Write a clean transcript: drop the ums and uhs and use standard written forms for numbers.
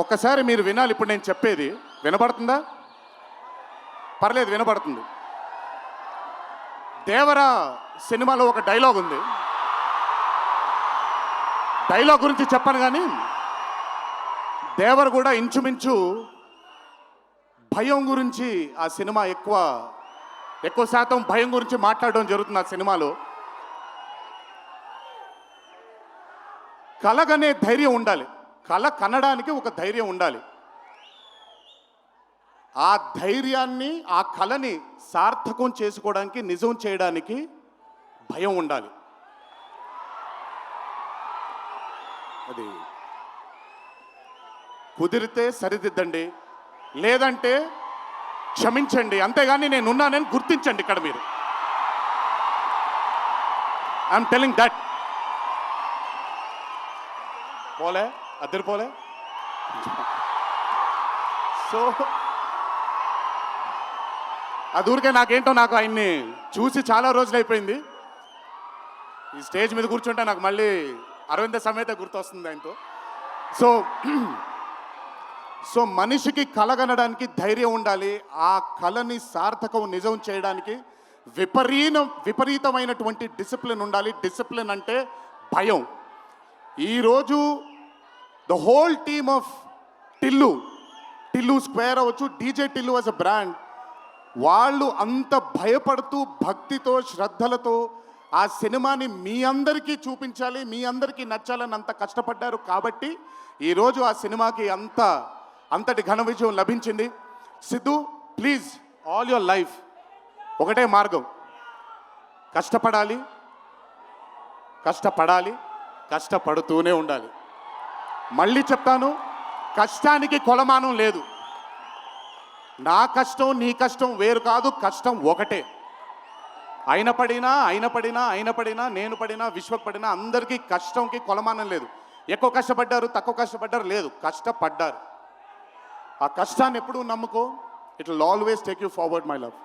ఒక్కసారి మీరు వినాలి. ఇప్పుడు నేను చెప్పేది వినపడుతుందా? పర్లేదు, వినపడుతుంది. దేవరా సినిమాలో ఒక డైలాగ్ ఉంది. డైలాగ్ గురించి చెప్పను కానీ దేవర్ కూడా ఇంచుమించు భయం గురించి ఆ సినిమా ఎక్కువ శాతం భయం గురించి మాట్లాడడం జరుగుతుంది ఆ సినిమాలో. కలగనే ధైర్యం ఉండాలి. కల కనడానికి ఒక ధైర్యం ఉండాలి. ఆ ధైర్యాన్ని, ఆ కళని సార్థకం చేసుకోవడానికి, నిజం చేయడానికి భయం ఉండాలి. అది కుదిరితే సరిదిద్దండి, లేదంటే క్షమించండి, అంతేగాని నేనున్నానని గుర్తించండి. ఇక్కడ మీరు ఐఎమ్ టెలింగ్ దట్. పోలే అద్దరు పోలే. సో అది ఊరికే నాకు ఆయన్ని చూసి చాలా రోజులు అయిపోయింది. ఈ స్టేజ్ మీద కూర్చుంటే నాకు మళ్ళీ అరవింద సమేత గుర్తొస్తుంది ఆయనతో. సో మనిషికి కలగనడానికి ధైర్యం ఉండాలి. ఆ కళని సార్థకం నిజం చేయడానికి విపరీతమైనటువంటి డిసిప్లిన్ ఉండాలి. డిసిప్లిన్ అంటే భయం. ఈరోజు the whole team of Tillu square అవ్వచ్చు, DJ Tillu as a brand, వాళ్ళు అంత భయపడుతూ భక్తితో శ్రద్ధలతో ఆ సినిమాని మీ అందరికీ చూపించాలి, మీ అందరికీ నచ్చాలని అంత కష్టపడ్డారు. కాబట్టి ఈరోజు ఆ సినిమాకి అంతటి ఘన విజయం లభించింది. Siddhu, please, all your life ఒకటే మార్గం, కష్టపడాలి, కష్టపడుతూనే ఉండాలి. మళ్ళీ చెప్తాను, కష్టానికి కొలమానం లేదు. నా కష్టం నీ కష్టం వేరు కాదు, కష్టం ఒకటే. అయిన పడినా నేను పడినా విశ్వకు పడినా అందరికీ కష్టంకి కొలమానం లేదు. ఎక్కువ కష్టపడ్డారు, తక్కువ కష్టపడ్డారు లేదు, కష్టపడ్డారు. ఆ కష్టాన్ని ఎప్పుడూ నమ్ముకో. It will always take you forward my love.